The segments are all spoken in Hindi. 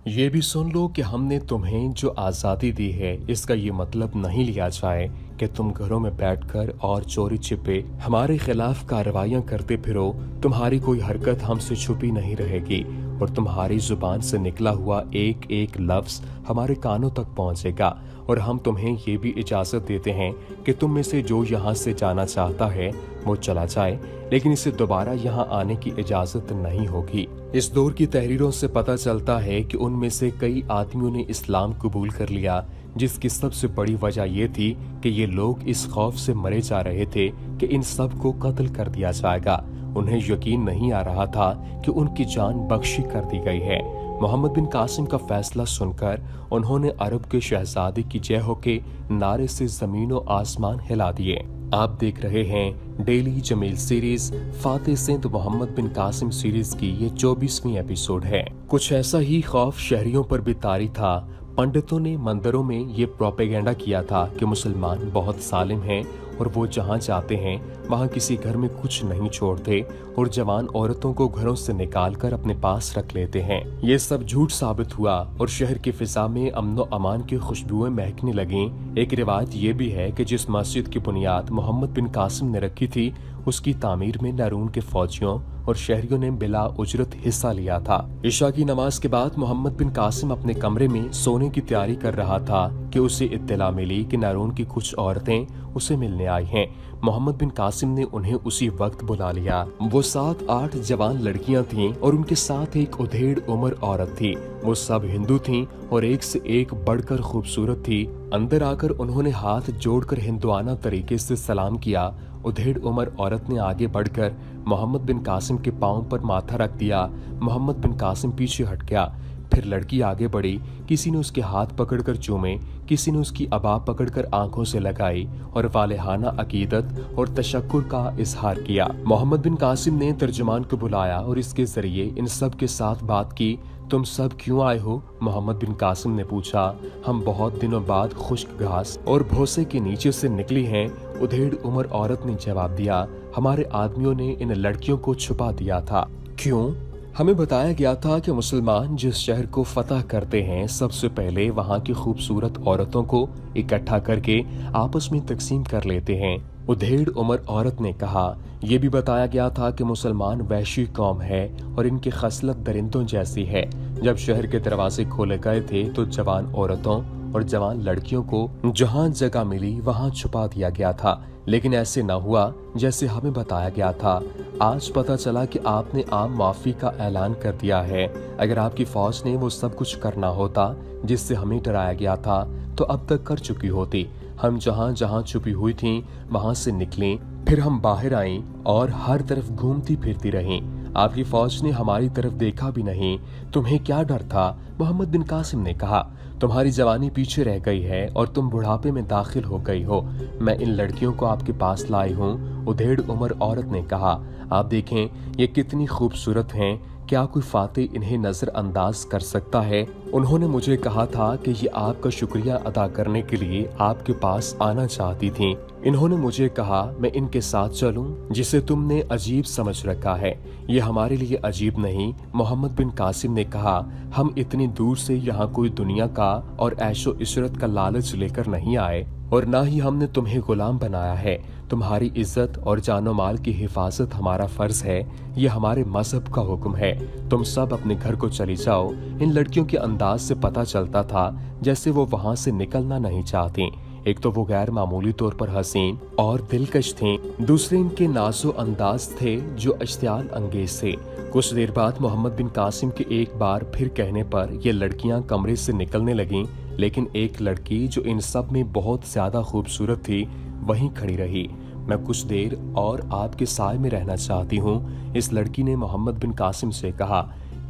ये भी सुन लो कि हमने तुम्हें जो आज़ादी दी है इसका ये मतलब नहीं लिया जाए कि तुम घरों में बैठकर और चोरी छिपे हमारे खिलाफ कार्रवाइयां करते फिरो। तुम्हारी कोई हरकत हमसे छुपी नहीं रहेगी और तुम्हारी जुबान से निकला हुआ एक एक लफ्ज हमारे कानों तक पहुंचेगा। और हम तुम्हें ये भी इजाजत देते हैं कि तुम में से जो यहाँ से जाना चाहता है वो चला जाए, लेकिन इसे दोबारा यहाँ आने की इजाजत नहीं होगी। इस दौर की तहरीरों से पता चलता है कि उनमें से कई आदमियों ने इस्लाम कबूल कर लिया, जिसकी सबसे बड़ी वजह यह थी कि ये लोग इस खौफ से मरे जा रहे थे कि इन सब को कत्ल कर दिया जाएगा। उन्हें यकीन नहीं आ रहा था कि उनकी जान बख्शी कर दी गई है। मोहम्मद बिन कासिम का फैसला सुनकर उन्होंने अरब के शहजादे की जय हो के नारे से जमीन और आसमान हिला दिए। आप देख रहे हैं डेली जमील सीरीज फातेह सिंध मोहम्मद बिन कासिम सीरीज की ये 24वीं एपिसोड है। कुछ ऐसा ही खौफ शहरियों पर भी तारी था। पंडितों ने मंदिरों में ये प्रोपेगेंडा किया था कि मुसलमान बहुत सालिम हैं और वो जहाँ जाते हैं वहाँ किसी घर में कुछ नहीं छोड़ते और जवान औरतों को घरों से निकालकर अपने पास रख लेते हैं। ये सब झूठ साबित हुआ और शहर की फिजा में अमन व अमान की खुशबुएं महकने लगीं। एक रिवायत ये भी है कि जिस मस्जिद की बुनियाद मोहम्मद बिन कासिम ने रखी थी उसकी तामीर में नारून के फौजियों और शहरियों ने बिला उजरत हिस्सा लिया था। इशा की नमाज के बाद मोहम्मद बिन कासिम अपने कमरे में सोने की तैयारी कर रहा था कि उसे इत्तला मिली कि नारून की कुछ औरतें उसे मिलने आई हैं। मोहम्मद बिन कासिम ने उन्हें उसी वक्त बुला लिया। वो 7-8 जवान लड़कियां थीं और उनके साथ एक उधेड़ उम्र औरत थी। वो सब हिंदू थीं और एक से एक बढ़कर खूबसूरत थी। अंदर आकर उन्होंने हाथ जोड़कर हिंदुआना तरीके से सलाम किया। उधेड़ उम्र औरत ने आगे बढ़कर मोहम्मद बिन कासिम के पांव पर माथा रख दिया। मोहम्मद बिन कासिम पीछे हट गया। फिर लड़की आगे बढ़ी। किसी ने उसके हाथ पकड़कर चूमे, किसी ने उसकी अबा पकड़कर आंखों से लगाई और वालेहाना अकीदत और तशक्कुर का इजहार किया। मोहम्मद बिन कासिम ने तर्जुमान को बुलाया और इसके जरिए इन सब के साथ बात की। तुम सब क्यों आए हो? मोहम्मद बिन कासिम ने पूछा। हम बहुत दिनों बाद खुश्क घास और भोसे के नीचे से निकली हैं। उधेड़ उम्र औरत ने जवाब दिया, हमारे आदमियों ने इन लड़कियों को छुपा दिया था। क्यों? हमें बताया गया था कि मुसलमान जिस शहर को फतह करते हैं सबसे पहले वहाँ की खूबसूरत औरतों को इकट्ठा करके आपस में तकसीम कर लेते हैं। उधेड़ उम्र औरत ने कहा, यह भी बताया गया था कि मुसलमान वैशी कौम है और इनकी खसलत दरिंदों जैसी है। जब शहर के दरवाजे खोले गए थे तो जवान औरतों और जवान लड़कियों को जहाँ जगह मिली वहाँ छुपा दिया गया था, लेकिन ऐसे न हुआ जैसे हमें बताया गया था। आज पता चला कि आपने आम माफी का ऐलान कर दिया है। अगर आपकी फौज ने वो सब कुछ करना होता जिससे हमें डराया गया था तो अब तक कर चुकी होती। हम जहाँ जहाँ छुपी हुई थीं वहां से निकलें, फिर हम बाहर आईं और हर तरफ घूमती फिरती रहीं। आपकी फौज ने हमारी तरफ देखा भी नहीं। तुम्हें क्या डर था? मोहम्मद बिन कासिम ने कहा, तुम्हारी जवानी पीछे रह गई है और तुम बुढ़ापे में दाखिल हो गई हो। मैं इन लड़कियों को आपके पास लाई हूँ। उधेड़ उम्र औरत ने कहा, आप देखें ये कितनी खूबसूरत हैं, क्या कोई फातेह इन्हें नजरअंदाज कर सकता है? उन्होंने मुझे कहा था कि ये आपका शुक्रिया अदा करने के लिए आपके पास आना चाहती थीं। इन्होंने मुझे कहा मैं इनके साथ चलूं, जिसे तुमने अजीब समझ रखा है ये हमारे लिए अजीब नहीं। मोहम्मद बिन कासिम ने कहा, हम इतनी दूर से यहाँ कोई दुनिया का और ऐशो इशरत का लालच लेकर नहीं आए और न ही हमने तुम्हें गुलाम बनाया है। तुम्हारी इज्जत और जानो माल की हिफाजत हमारा फर्ज है, ये हमारे मजहब का हुक्म है। तुम सब अपने घर को चली जाओ। इन लड़कियों के अंदाज से पता चलता था जैसे वो वहाँ से निकलना नहीं चाहती। एक तो वो गैर मामूली तौर पर हसीन और दिलकश थीं, दूसरे इनके नाजो अंदाज थे जो इश्तियाल अंगेज थे। कुछ देर बाद मोहम्मद बिन कासिम के एक बार फिर कहने पर ये लड़कियां कमरे से निकलने लगीं, लेकिन एक लड़की जो इन सब में बहुत ज्यादा खूबसूरत थी वहीं खड़ी रही। मैं कुछ देर और आपके साय में रहना चाहती हूँ, इस लड़की ने मोहम्मद बिन कासिम से कहा।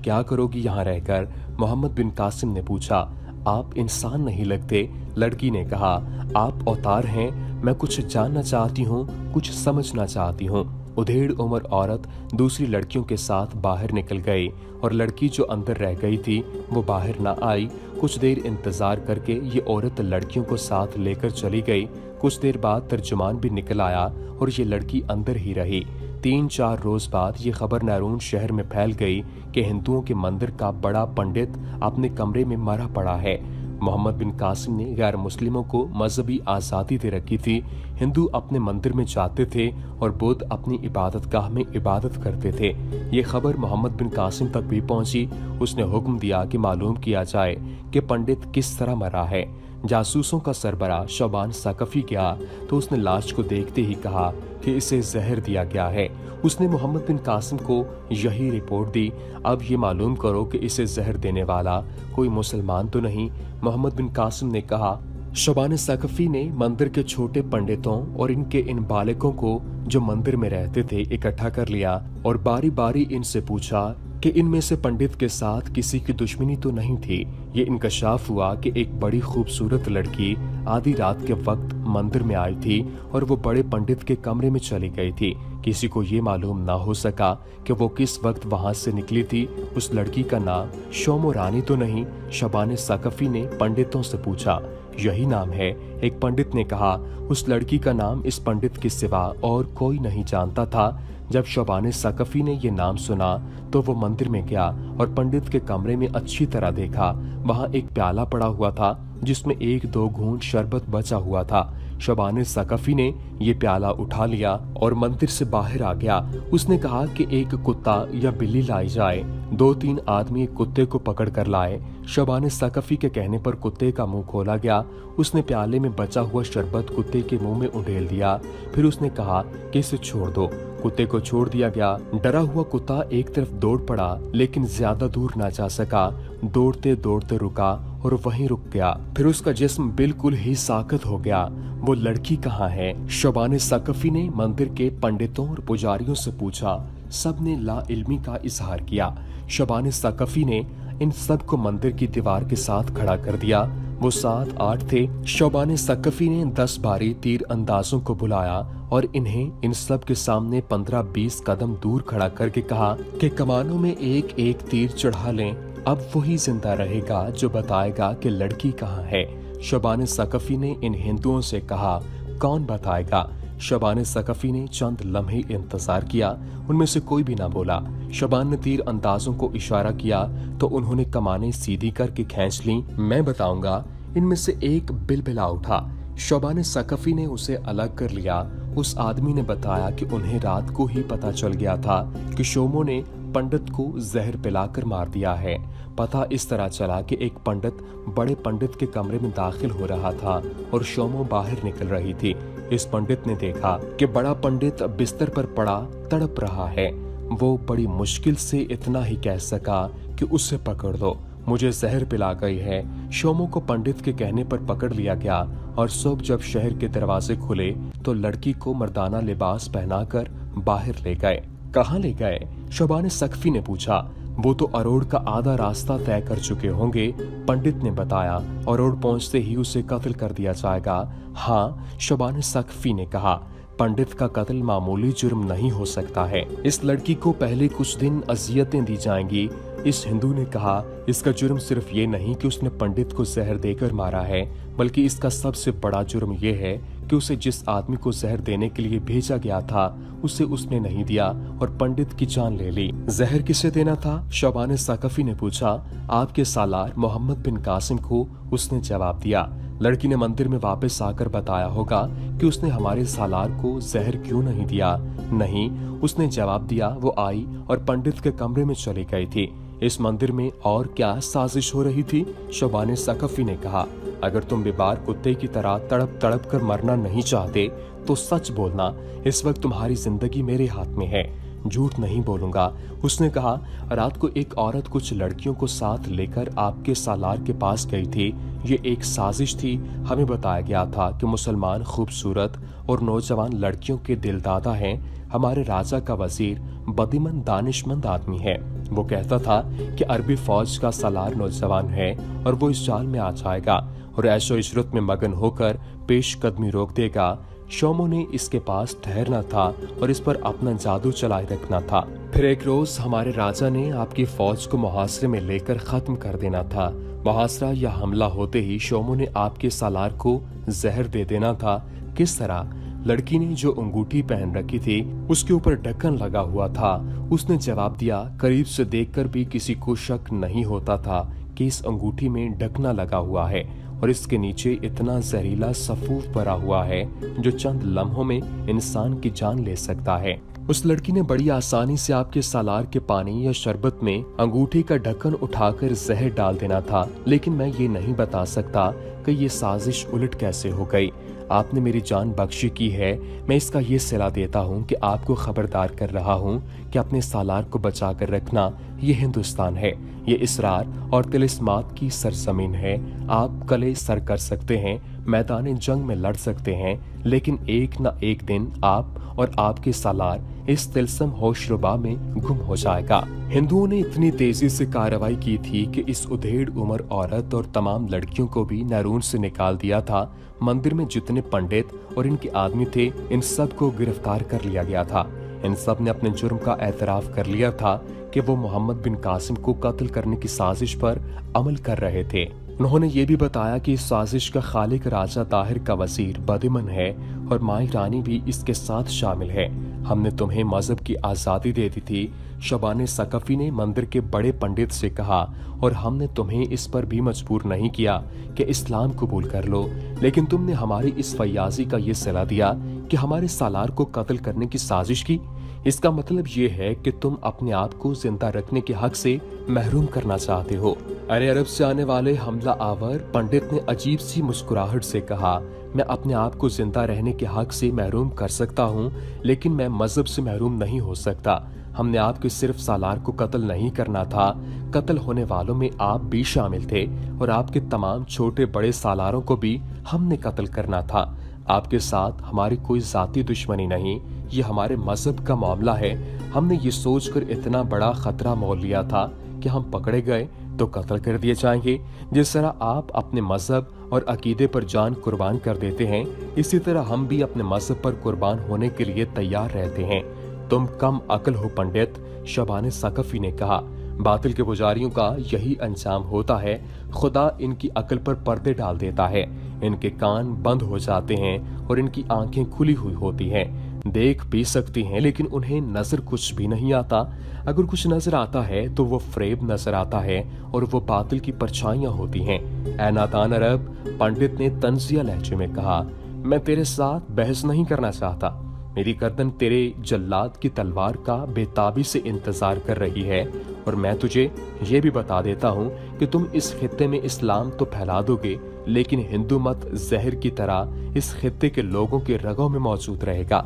क्या करोगी यहाँ रहकर? मोहम्मद बिन कासिम ने पूछा। आप इंसान नहीं लगते, लड़की ने कहा। आप अवतार हैं। मैं कुछ जानना चाहती हूँ, कुछ समझना चाहती हूँ। उधेड़ उम्र औरत दूसरी लड़कियों के साथ बाहर निकल गई और लड़की जो अंदर रह गई थी वो बाहर न आई। कुछ देर इंतजार करके ये औरत लड़कियों को साथ लेकर चली गई। कुछ देर बाद तर्जुमान भी निकल आया और ये लड़की अंदर ही रही। 3-4 रोज बाद ये खबर नैरून शहर में फैल गई कि हिंदुओं के मंदिर का बड़ा पंडित अपने कमरे में मरा पड़ा है। मोहम्मद बिन कासिम ने गैर मुस्लिमों को मजहबी आज़ादी दे रखी थी। हिंदू अपने मंदिर में जाते थे और बुद्ध अपनी इबादतगाह में इबादत करते थे। ये खबर मोहम्मद बिन कासिम तक भी पहुंची। उसने हुक्म दिया कि मालूम किया जाए कि पंडित किस तरह मरा है। जासूसों का सरबराह शबान सकफी गया तो उसने लाश को देखते ही कहा कि इसे जहर दिया गया है। उसने मोहम्मद बिन कासिम को यही रिपोर्ट दी, अब ये मालूम करो कि इसे जहर देने वाला कोई मुसलमान तो नहीं। मोहम्मद बिन कासिम ने कहा। शबान सकफी ने मंदिर के छोटे पंडितों और इनके इन बालकों को जो मंदिर में रहते थे इकट्ठा कर लिया और बारी बारी इनसे पूछा कि इनमें से पंडित के साथ किसी की दुश्मनी तो नहीं थी। ये इंकशाफ हुआ कि एक बड़ी खूबसूरत लड़की आधी रात के वक्त मंदिर में आई थी और वो बड़े पंडित के कमरे में चली गई थी। किसी को ये मालूम ना हो सका कि वो किस वक्त वहां से निकली थी। उस लड़की का नाम शोमो रानी तो नहीं। शबान सकफी ने पंडितों से पूछा, यही नाम है? एक पंडित ने कहा, उस लड़की का नाम इस पंडित के सिवा और कोई नहीं जानता था। जब शबान सकफी ने ये नाम सुना तो वो मंदिर में गया और पंडित के कमरे में अच्छी तरह देखा। वहां एक प्याला पड़ा हुआ था जिसमें 1-2 घूंट शरबत बचा हुआ था। शबान सकफी ने ये प्याला उठा लिया और मंदिर से बाहर आ गया। उसने कहा कि एक कुत्ता या बिल्ली लाई जाए। 2-3 आदमी एक कुत्ते को पकड़ कर लाए। शबान सकफी के कहने पर कुत्ते का मुंह खोला गया। उसने प्याले में बचा हुआ शरबत कुत्ते के मुंह में उंडेल दिया। फिर उसने कहा कि इसे छोड़ दो। कुत्ते को छोड़ दिया गया। डरा हुआ कुत्ता एक तरफ दौड़ पड़ा लेकिन ज्यादा दूर ना जा सका। दौड़ते दौड़ते रुका और वहीं रुक गया। फिर उसका जिस्म बिल्कुल ही साकत हो गया। वो लड़की कहाँ है? शबान सकफी ने मंदिर के पंडितों और पुजारियों से पूछा। सब ने ला इल्मी का इजहार किया। शबान सकफी ने इन सब को मंदिर की दीवार के साथ खड़ा कर दिया। वो 7-8 थे। शबान सकफी ने 10 बारी तीर अंदाजों को बुलाया और इन्हें इन सब के सामने 15-20 कदम दूर खड़ा करके कहा कि कमानों में एक एक तीर चढ़ा लें। अब वही जिंदा रहेगा जो बताएगा कि लड़की कहाँ है। शबान सकफी ने इन हिंदुओं से कहा, कौन बताएगा? शबान सकफी ने चंद लम्हे इंतजार किया। उनमें से कोई भी ना बोला। शबान ने तीर अंदाजों को इशारा किया तो उन्होंने कमानें सीधी करके खींच ली। मैं बताऊंगा। इनमें से एक बिलबिला उठा। शबान सकफी ने उसे अलग कर लिया। उस आदमी ने बताया कि उन्हें रात को ही पता चल गया था कि शोमो ने पंडित को जहर पिलाकर मार दिया है। पता इस तरह चला कि एक पंडित बड़े पंडित के कमरे में दाखिल हो रहा था और शोमो बाहर निकल रही थी। इस पंडित ने देखा कि बड़ा पंडित बिस्तर पर पड़ा तड़प रहा है। वो बड़ी मुश्किल से इतना ही कह सका कि उसे पकड़ दो, मुझे जहर पिला गई है। शोमो को पंडित के कहने पर पकड़ लिया गया और सुबह जब शहर के दरवाजे खुले तो लड़की को मर्दाना लिबास पहनाकर बाहर ले गए। कहाँ ले गए? शबान सकफी ने पूछा। वो तो अरोड़ का आधा रास्ता तय कर चुके होंगे, पंडित ने बताया। अरोड़ पहुंचते ही उसे कत्ल कर दिया जाएगा। हाँ, शबान सकफी ने कहा। पंडित का कत्ल मामूली जुर्म नहीं हो सकता है। इस लड़की को पहले कुछ दिन अजियतें दी जाएंगी। इस हिंदू ने कहा, इसका जुर्म सिर्फ ये नहीं कि उसने पंडित को जहर देकर मारा है, बल्कि इसका सबसे बड़ा जुर्म ये है कि उसे जिस आदमी को जहर देने के लिए भेजा गया था उसे उसने नहीं दिया और पंडित की जान ले ली। जहर किसे देना था? शबान सकफी ने पूछा। आपके सालार मोहम्मद बिन कासिम को, उसने जवाब दिया। लड़की ने मंदिर में वापस आकर बताया होगा कि उसने हमारे सालार को जहर क्यों नहीं दिया। नहीं, उसने जवाब दिया। वो आई और पंडित के कमरे में चली गई थी। इस मंदिर में और क्या साजिश हो रही थी? शबान सकफी ने कहा, अगर तुम बेबार कुत्ते की तरह तड़प तड़प कर मरना नहीं चाहते तो सच बोलना। इस वक्त तुम्हारी जिंदगी मेरे हाथ में है, झूठ नहीं बोलूंगा। उसने कहा, रात को एक औरत कुछ लड़कियों को साथ लेकर आपके सालार के पास गई थी। ये एक साजिश थी। हमें बताया गया था कि मुसलमान खूबसूरत और नौजवान लड़कियों के दिलदादा हैं। हमारे राजा का वजीर बदीमंद दानिशमंद आदमी है। वो कहता था कि अरबी फौज का सालार नौजवान है और वो इस जाल में आ जाएगा और ऐशो इशरत में मगन होकर पेश कदमी रोक देगा। शोमो ने इसके पास ठहरना था और इस पर अपना जादू चलाए रखना था। फिर एक रोज हमारे राजा ने आपकी फौज को मुहासरे में लेकर खत्म कर देना था। मुहासरा या हमला होते ही शोमो ने आपके सालार को जहर दे देना था। किस तरह? लड़की ने जो अंगूठी पहन रखी थी उसके ऊपर ढक्कन लगा हुआ था। उसने जवाब दिया, करीब से देखकर भी किसी को शक नहीं होता था कि इस अंगूठी में ढकना लगा हुआ है और इसके नीचे इतना जहरीला सफूफ भरा हुआ है जो चंद लम्हों में इंसान की जान ले सकता है। उस लड़की ने बड़ी आसानी से आपके सालार के पानी या शरबत में अंगूठी का ढक्कन उठाकर जहर डाल देना था, लेकिन मैं ये नहीं बता सकता कि ये साजिश उलट कैसे हो गई। आपने मेरी जान बख्शी की है, मैं इसका ये सिला देता हूँ कि आपको खबरदार कर रहा हूँ कि अपने सालार को बचा कर रखना। ये हिंदुस्तान है, ये इसरार और तिलिस्मात की सरजमीन है। आप कले सर कर सकते हैं, मैदान जंग में लड़ सकते हैं, लेकिन एक न एक दिन आप और आपके सालार इस तिलस्म होशरुबा में गुम हो जाएगा। हिंदुओं ने इतनी तेजी से कार्रवाई की थी कि इस उधेड़ उम्र औरत और तमाम लड़कियों को भी नैरून से निकाल दिया था। मंदिर में जितने पंडित और इनके आदमी थे, इन सब को गिरफ्तार कर लिया गया था। इन सब ने अपने जुर्म का एतराफ कर लिया था कि वो मोहम्मद बिन कासिम को कत्ल करने की साजिश पर अमल कर रहे थे। उन्होंने ये भी बताया कि इस साजिश का खालिक राजा ताहिर का वजीर बदिमन है और माई रानी भी इसके साथ शामिल है। हमने तुम्हें मजहब की आज़ादी दे दी थी, शबाने सकफी ने मंदिर के बड़े पंडित से कहा, और हमने तुम्हें इस पर भी मजबूर नहीं किया कि इस्लाम कबूल कर लो, लेकिन तुमने हमारी इस फयाजी का ये सलाह दिया कि हमारे सालार को कत्ल करने की साजिश की। इसका मतलब ये है कि तुम अपने आप को जिंदा रखने के हक से महरूम करना चाहते हो। अरे अरब से आने वाले हमला आवर पंडित ने अजीब सी मुस्कुराहट से कहा, मैं अपने आप को जिंदा रहने के हक से महरूम कर सकता हूँ, लेकिन मैं मजहब से महरूम नहीं हो सकता। हमने आपके सिर्फ सालार को कत्ल नहीं करना था, कत्ल होने वालों में आप भी शामिल थे और आपके तमाम छोटे बड़े सालारों को भी हमने कत्ल करना था। आपके साथ हमारी कोई जाती दुश्मनी नहीं, ये हमारे मजहब का मामला है। हमने ये सोचकर इतना बड़ा खतरा मोल लिया था कि हम पकड़े गए तो कत्ल कर दिए जाएंगे। जिस तरह आप अपने मजहब और अकीदे पर जान कुर्बान कर देते हैं, इसी तरह हम भी अपने मजहब पर कुर्बान होने के लिए तैयार रहते हैं। तुम कम अकल हो पंडित, शबाने सकफी ने कहा। बातिल के पुजारियों का यही अंजाम होता है। खुदा इनकी अकल पर पर्दे डाल देता है, इनके कान बंद हो जाते हैं और इनकी आंखें खुली हुई होती हैं। देख भी सकती हैं, लेकिन उन्हें नजर कुछ भी नहीं आता। अगर कुछ नजर आता है तो वो फ्रेब नजर आता है और वो बातिल की परछाइयां होती हैं। ऐ नादान अरब, पंडित ने तंजिया लहजे में कहा, मैं तेरे साथ बहस नहीं करना चाहता। मेरी गर्दन तेरे जल्लाद की तलवार का बेताबी से इंतजार कर रही है, और मैं तुझे ये भी बता देता हूँ कि तुम इस खित्ते में इस्लाम तो फैला दोगे, लेकिन हिंदू मत जहर की तरह इस खित्ते के लोगों के रगों में मौजूद रहेगा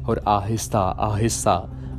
और आहिस्ता आहिस्ता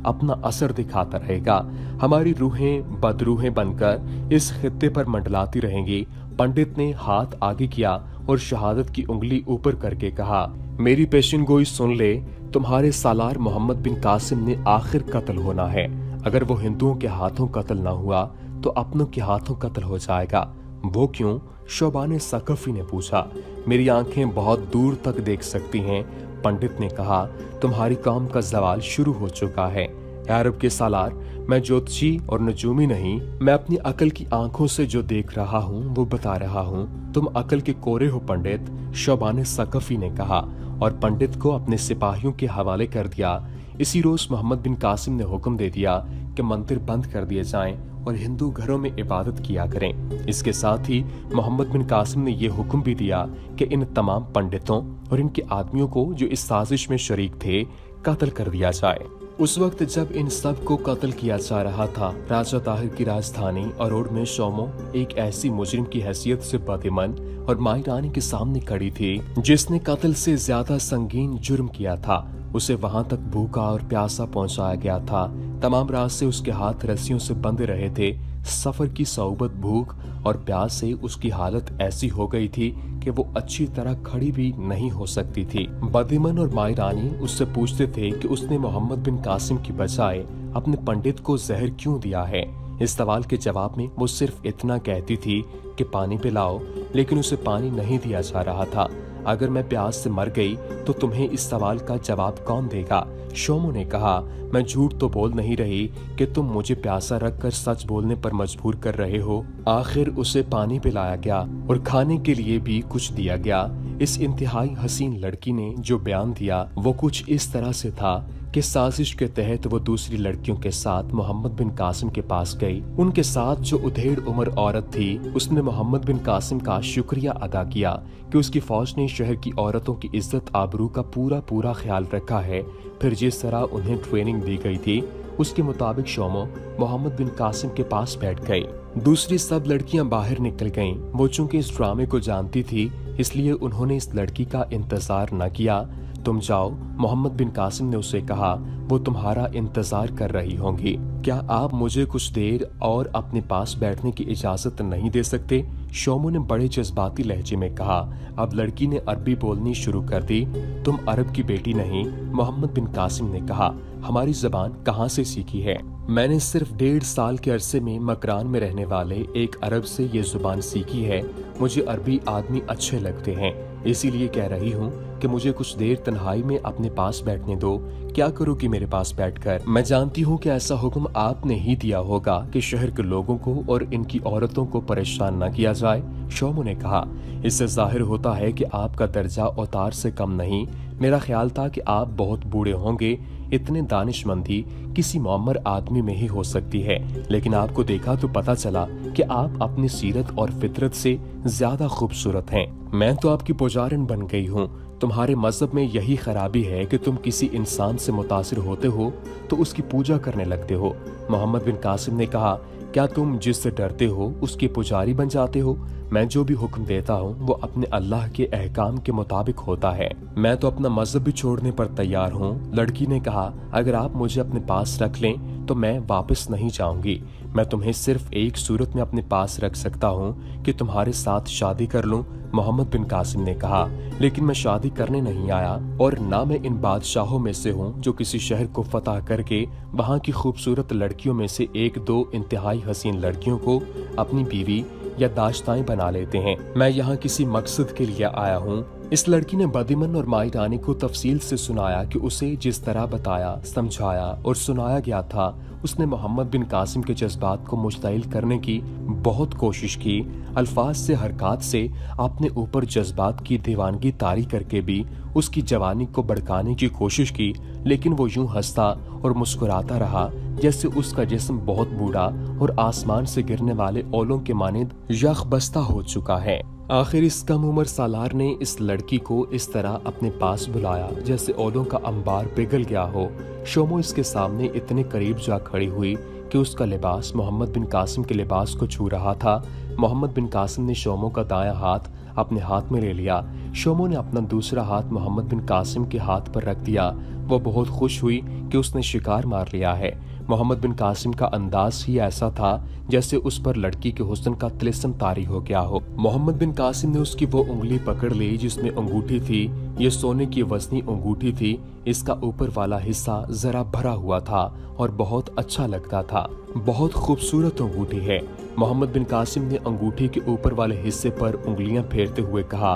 अपना असर दिखाता रहेगा। हमारी रूहें बदरूहें बनकर इस खित्ते पर मंडलाती रहेंगी। पंडित ने हाथ आगे किया और शहादत की उंगली ऊपर करके कहा, मेरी पेशिन गोई सुन ले, तुम्हारे सालार मोहम्मद बिन कासिम ने आखिर कत्ल होना है। अगर वो हिंदुओं के हाथों कत्ल न हुआ तो अपनों के हाथों कत्ल हो जाएगा। वो क्यों? शोबाने सकफी ने पूछा। मेरी आंखें बहुत दूर तक देख सकती हैं, पंडित ने कहा। तुम्हारी कौम का जवाल शुरू हो चुका है। अरब के सालार, मैं ज्योतिषी और नजूमी नहीं, मैं अपनी अकल की आंखों से जो देख रहा हूँ वो बता रहा हूँ। तुम अकल के कोरे हो पंडित, शोबाने सकफी ने कहा, और पंडित को अपने सिपाहियों के हवाले कर दिया। इसी रोज मोहम्मद बिन कासिम ने हुक्म दे दिया कि मंदिर बंद कर दिए जाएं और हिंदू घरों में इबादत किया करें। इसके साथ ही मोहम्मद बिन कासिम ने यह हुक्म भी दिया कि इन तमाम पंडितों और इनके आदमियों को जो इस साजिश में शरीक थे कत्ल कर दिया जाए। उस वक्त जब इन सब को कत्ल किया जा रहा था, राजा ताहिर की राजधानी अरोड़ में शोमो एक ऐसी मुजरिम की हैसियत से बदिमन और माई रानी के सामने खड़ी थी जिसने कत्ल से ज्यादा संगीन जुर्म किया था। उसे वहां तक भूखा और प्यासा पहुंचाया गया था। तमाम रास्ते उसके हाथ रस्सियों से बंधे रहे थे। सफर की सौबत, भूख और प्यास से उसकी हालत ऐसी हो गई थी कि वो अच्छी तरह खड़ी भी नहीं हो सकती थी। बदिमन और माई रानी उससे पूछते थे कि उसने मोहम्मद बिन कासिम की बजाय अपने पंडित को जहर क्यों दिया है। इस सवाल के जवाब में वो सिर्फ इतना कहती थी कि पानी पिलाओ, लेकिन उसे पानी नहीं दिया जा रहा था। अगर मैं प्यास से मर गई तो तुम्हें इस सवाल का जवाब कौन देगा? शोमो ने कहा, मैं झूठ तो बोल नहीं रही कि तुम मुझे प्यासा रखकर सच बोलने पर मजबूर कर रहे हो। आखिर उसे पानी पिलाया गया और खाने के लिए भी कुछ दिया गया। इस इंतहाई हसीन लड़की ने जो बयान दिया वो कुछ इस तरह से था कि साजिश के तहत वो दूसरी लड़कियों के साथ मोहम्मद बिन कासिम के पास गई। उनके साथ जो उधेड़ उम्र औरत थी उसने मोहम्मद बिन कासिम का शुक्रिया अदा किया कि उसकी फौज ने शहर की औरतों की इज्जत आबरू का पूरा ख्याल रखा है। फिर जिस तरह उन्हें ट्रेनिंग दी गई थी उसके मुताबिक शोमो मोहम्मद बिन कासिम के पास बैठ गई। दूसरी सब लड़कियां बाहर निकल गईं। वो चूंकि इस ड्रामे को जानती थी इसलिए उन्होंने इस लड़की का इंतजार न किया। तुम जाओ, मोहम्मद बिन कासिम ने उसे कहा, वो तुम्हारा इंतजार कर रही होंगी। क्या आप मुझे कुछ देर और अपने पास बैठने की इजाजत नहीं दे सकते? शोमो ने बड़े जज्बाती लहजे में कहा। अब लड़की ने अरबी बोलनी शुरू कर दी। तुम अरब की बेटी नहीं, मोहम्मद बिन कासिम ने कहा। हमारी जबान कहाँ से सीखी है? मैंने सिर्फ 1.5 साल के अरसे में मकरान में रहने वाले एक अरब से ये जुबान सीखी है। मुझे अरबी आदमी अच्छे लगते हैं, इसीलिए कह रही हूँ कि मुझे कुछ देर तन्हाई में अपने पास बैठने दो। क्या करोगी मेरे पास बैठकर? मैं जानती हूँ कि ऐसा हुक्म आपने ही दिया होगा कि शहर के लोगों को और इनकी औरतों को परेशान न किया जाए। शोमो ने कहा, इससे जाहिर होता है कि आपका दर्जा औतार से कम नहीं। मेरा ख्याल था कि आप बहुत बूढ़े होंगे। इतने दानिशमंदी किसी मुअम्मर आदमी में ही हो सकती है, लेकिन आपको देखा तो पता चला कि आप अपनी सीरत और फितरत से ज्यादा खूबसूरत हैं। मैं तो आपकी पुजारन बन गई हूँ। तुम्हारे मजहब में यही खराबी है कि तुम किसी इंसान से मुतासिर होते हो तो उसकी पूजा करने लगते हो। मोहम्मद बिन कासिम ने कहा, क्या तुम जिससे डरते हो उसके पुजारी बन जाते हो? मैं जो भी हुक्म देता हूँ वो अपने अल्लाह के अहकाम के मुताबिक होता है। मैं तो अपना मजहब भी छोड़ने पर तैयार हूँ। लड़की ने कहा, अगर आप मुझे अपने पास रख लें तो मैं वापस नहीं जाऊंगी। मैं तुम्हें सिर्फ एक सूरत में अपने पास रख सकता हूँ कि तुम्हारे साथ शादी कर लूं। मोहम्मद बिन कासिम ने कहा, लेकिन मैं शादी करने नहीं आया और ना मैं इन बादशाहों में से हूँ जो किसी शहर को फतह करके वहाँ की खूबसूरत लड़कियों में से 1-2 इंतहाई हसीन लड़कियों को अपनी बीवी या दाश्ताएं बना लेते हैं। मैं यहाँ किसी मकसद के लिए आया हूँ। इस लड़की ने बदीमन और माई रानी को तफसील से सुनाया कि उसे जिस तरह बताया, समझाया और सुनाया गया था उसने मोहम्मद बिन कासिम के जज्बात को मुश्तइल करने की बहुत कोशिश की। अल्फाज से, हरकत से अपने ऊपर जज्बात की दीवानगी तारी करके भी उसकी जवानी को भड़काने की कोशिश की, लेकिन वो यूं हंसता और मुस्कुराता रहा जैसे उसका जिस्म बहुत बूढ़ा और आसमान से गिरने वाले ओलों के मानिंद यखबस्ता हो चुका है। आखिर इस कम उम्र सालार ने इस लड़की को इस तरह अपने पास बुलाया जैसे ओलों का अंबार पिघल गया हो। शोमो इसके सामने इतने करीब जा खड़ी हुई कि उसका लिबास मोहम्मद बिन कासिम के लिबास को छू रहा था। मोहम्मद बिन कासिम ने शोमो का दायां हाथ अपने हाथ में ले लिया। शोमो ने अपना दूसरा हाथ मोहम्मद बिन कासिम के हाथ पर रख दिया। वो बहुत खुश हुई कि उसने शिकार मार लिया है। मोहम्मद बिन कासिम का अंदाज ही ऐसा था जैसे उस पर लड़की के हुस्न का तिलिस्म तारी हो गया हो। मोहम्मद बिन कासिम ने उसकी वो उंगली पकड़ ली जिसमें अंगूठी थी। ये सोने की वजनी अंगूठी थी। इसका ऊपर वाला हिस्सा जरा भरा हुआ था और बहुत अच्छा लगता था। बहुत खूबसूरत अंगूठी है। मोहम्मद बिन कासिम ने अंगूठी के ऊपर वाले हिस्से पर उंगलियां फेरते हुए कहा,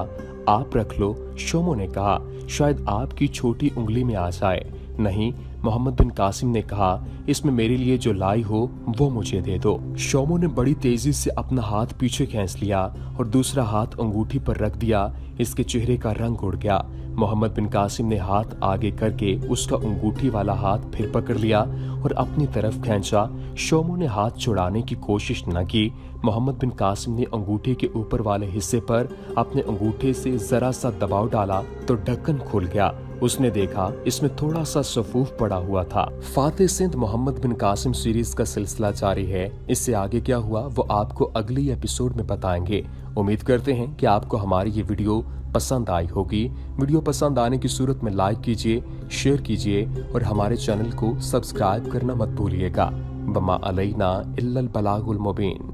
आप रख लो। शोमो ने कहा, शायद आपकी छोटी उंगली में आ जाए। नहीं, मोहम्मद बिन कासिम ने कहा, इसमें मेरे लिए जो लाई हो वो मुझे दे दो। शोमो ने बड़ी तेजी से अपना हाथ पीछे खींच लिया और दूसरा हाथ अंगूठी पर रख दिया। इसके चेहरे का रंग उड़ गया। मोहम्मद बिन कासिम ने हाथ आगे करके उसका अंगूठी वाला हाथ फिर पकड़ लिया और अपनी तरफ खींचा। शोमो ने हाथ छुड़ाने की कोशिश न की। मोहम्मद बिन कासिम ने अंगूठी के ऊपर वाले हिस्से पर अपने अंगूठे से जरा सा दबाव डाला तो ढक्कन खुल गया। उसने देखा इसमें थोड़ा सा सफूफ पड़ा हुआ था। फातेह सिंध मोहम्मद बिन कासिम सीरीज का सिलसिला जारी है। इससे आगे क्या हुआ वो आपको अगली एपिसोड में बताएंगे। उम्मीद करते हैं कि आपको हमारी ये वीडियो पसंद आई होगी। वीडियो पसंद आने की सूरत में लाइक कीजिए, शेयर कीजिए और हमारे चैनल को सब्सक्राइब करना मत भूलिएगा। वमा अलैना इल्लल बलागुल मुबीन।